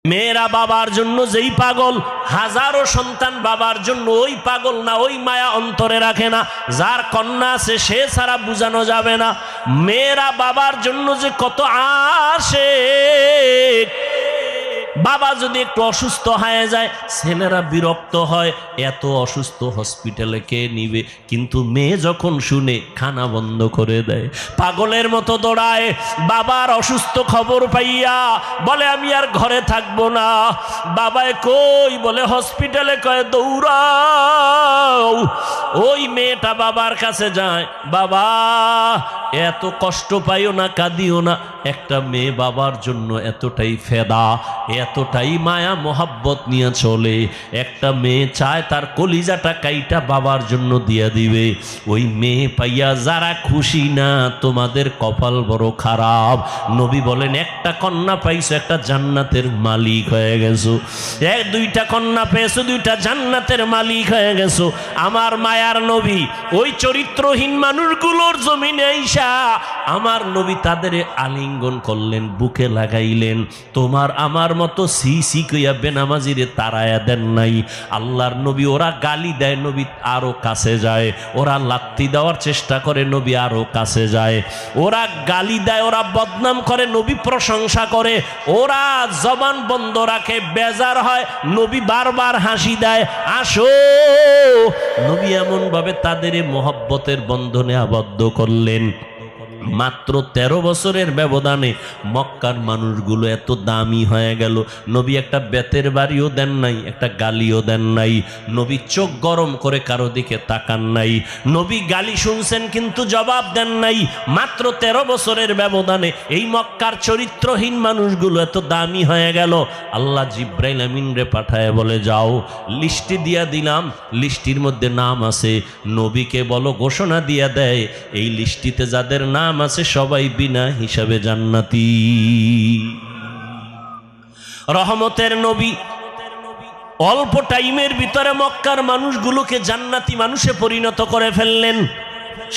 মেয়েরা বাবার জন্য যেই পাগল, হাজারো সন্তান বাবার জন্য ওই পাগল না, ওই মায়া অন্তরে রাখে না। যার কন্যা আছে সে ছাড়া বুঝানো যাবে না। মেয়েরা বাবার জন্য যে কত আশিক। বাবা যদি একটু অসুস্থ হয়ে যায় ছেলেরা বিরক্ত হয়, এত অসুস্থ হসপিটালে কে নিবে, কিন্তু মেয়ে যখন শুনে খানা বন্ধ করে দেয়, পাগলের মতো দৌড়ায়। বাবার অসুস্থ খবর পাইয়া বলে আমি আর ঘরে থাকবো না। বাবায় কই, বলে হসপিটালে, কয় দৌড়াও। ওই মেয়েটা বাবার কাছে যায়, বাবা এত কষ্ট পাইও না, কাঁদিও না। একটা মেয়ে বাবার জন্য এতটাই ফেদা, এতটাই মায়া মোহাব্বত নিয়ে চলে। একটা মেয়ে চায় তার কলিজাটা কাইটা বাবার জন্য দিয়ে দিবে। ওই মেয়ে পাইয়া যারা খুশি না, তোমাদের কপাল বড় খারাপ। নবী বলেন একটা কন্যা পাইছো, একটা জান্নাতের মালিক হয়ে গেছো। দুইটা কন্যা পেয়েছো, দুইটা জান্নাতের মালিক হয়ে গেছো। আমার মায়ার নবী ওই চরিত্রহীন মানুষগুলোর জমিনে আইসা আমার নবী তাদের আলিঙ্গন করলেন, বুকে লাগাইলেন। তোমার আমার মতো সি কইয়া বেনামাজিরে তারায়া দেন নাই। আল্লাহর নবী ওরা গালি দেয়, নবী আরো কাছে যায়। ওরা লাত্তি দেওয়ার চেষ্টা করে, নবী আরো কাছে যায়। ওরা গালি দেয়, ওরা বদনাম করে, নবী প্রশংসা করে। ওরা জবান বন্ধ রাখে, বেজার হয়, নবী বারবার হাসি দেয়, আসো। নবী এমন ভাবে তাদের মোহব্বতের বন্ধনে আবদ্ধ করলেন। মাত্র 13 বছরের ব্যবধানে মক্কার মানুষগুলো এত দামি হয়ে গেল। নবী একটা বেতের বাড়িও দেন নাই, একটা গালিও দেন নাই। নবী চোখ গরম করে কারো দিকে তাকান নাই। নবী গালি শুনছেন কিন্তু জবাব দেন নাই। মাত্র 13 বছরের ব্যবধানে এই মক্কার চরিত্রহীন মানুষগুলো এত দামি হয়ে গেল। আল্লাহ জিব্রাইল আমিনরে পাঠায় বলে, যাও লিস্টি দিয়া দিলাম, লিস্টির মধ্যে নাম আছে, নবীকে বলো ঘোষণা দিয়া দেয় এই লিস্টিতে যাদের নাম আছে সবাই বিনা হিসাবে জান্নাতি। রহমতের নবী অল্প টাইমের ভিতরে মক্কার মানুষগুলোকে জান্নাতি মানুষে পরিণত করে ফেললেন।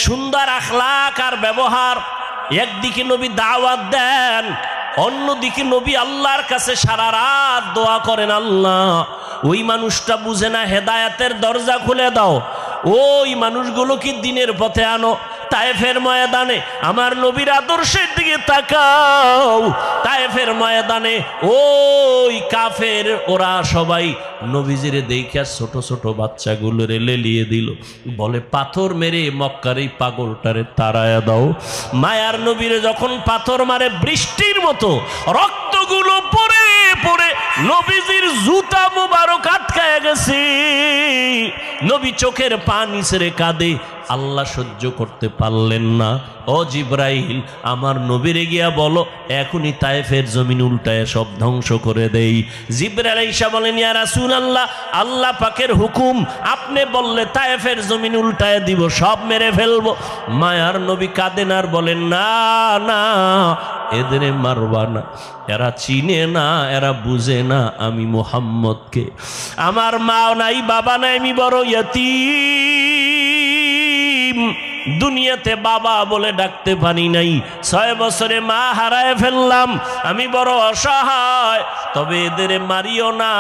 সুন্দর আখলাক আর ব্যবহার। একদিকে নবী দাওয়াত দেন, অন্যদিকে নবী আল্লাহর কাছে সারা রাত দোয়া করেন, আল্লাহ ওই মানুষটা বুঝে না, হেদায়েতের দরজা খুলে দাও, ওই মানুষগুলোকে দিনের পথে আনো। তায়েফের ময়দানে আমার নবীর আদর্শের দিকে তাকাও। তায়েফের ময়দানে ওই কাফের ওরা সবাই নবীজিরে দেখিয়া ছোট ছোট বাচ্চাগুলোরে লেলিয়ে দিল, বলে পাথর মেরে মক্কার এই পাগলটারে তাড়ায়া দাও। মায়ার নবীরে যখন পাথর মারে বৃষ্টির মতো রক্তগুলো পড়ে পড়ে নবীজির জুতা মুবারক আটকায় গেছে। নবী চোখের পানি ছেড়ে কাঁদে। আল্লাহ সহ্য করতে পারলেন না। ও জিব্রাইল, আমার নবীরে গিয়া বলো এখনই তায়েফের জমিন উল্টায় সব ধ্বংস করে দেই। জিব্রাইল আইসা বলেন, ইয়া রাসূলুল্লাহ, আল্লাহ পাকের হুকুম, আপনি বললে তায়েফের জমিন উল্টায় দিব, সব মেরে ফেলবো। মায়ার নবী কাঁদেন আর বলেন, না না, এদের মারবা না, এরা চিনে না, এরা বুঝে না আমি মুহাম্মদকে। আমার মা নাই, বাবা নাই, আমি বড় ইয়তীম। দুনিয়াতে বাবা বলে ডাকতে পারি নাই। 6 বছরে মা হারায় ফেললাম, আমি বড় অসহায়। তবে এদের মারিও না,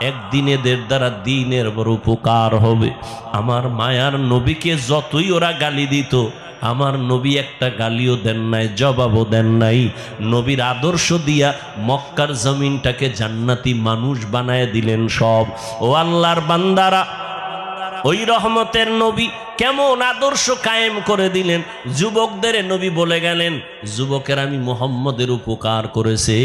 একদিন এদের দ্বারা দিনের বড় উপকার হবে। আমার মায়ার নবীকে যতই ওরা গালি দিত, আমার নবী একটা গালিও দেন নাই, জবাবও দেন নাই। নবীর আদর্শ দিয়া মক্কার জমিনটাকে জান্নাতি মানুষ বানায় দিলেন সব। ও আল্লাহর বান্দারা, ওই রহমতের নবী কেমন আদর্শ কায়েম করে দিলেন। যুবকদের নবী বলে গেলেন, যুবকের আমি মুহাম্মদের উপকার করেছে,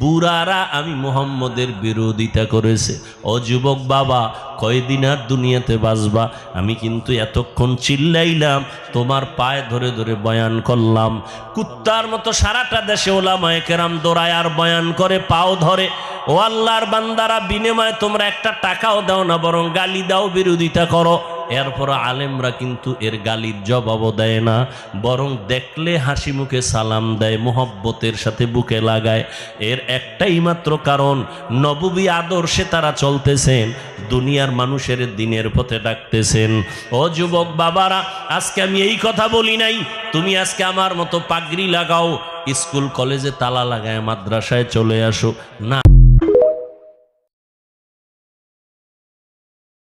বুড়ারা আমি মুহাম্মদের বিরোধিতা করেছে। ও যুবক বাবা, কয়দিন আর দুনিয়াতে বাঁচবা? আমি কিন্তু এতক্ষণ চিল্লাইলাম, তোমার পায়ে ধরে ধরে বয়ান করলাম। কুত্তার মতো সারাটা দেশে ওলামায়ে কেরাম দৌড়ায় আর বয়ান করে, পাও ধরে। ও আল্লাহর বান্দারা, বিনিময়ে তোমরা একটা টাকাও দাও না, বরং গালি দাও, বিরোধিতা করো। এরপর আলেমরা কিন্তু এর গালির জবাবও দেয় না, বরং দেখলে হাসি মুখে সালাম দেয়, মোহব্বতের সাথে বুকে লাগায়। এর একটাই মাত্র কারণ, নববী আদর্শে তারা চলতেছেন, দুনিয়ার মানুষের দিনের পথে ডাকতেছেন। ও যুবক বাবারা, আজকে আমি এই কথা বলি নাই তুমি আজকে আমার মতো পাগড়ি লাগাও, স্কুল কলেজে তালা লাগায় মাদ্রাসায় চলে আসো, না।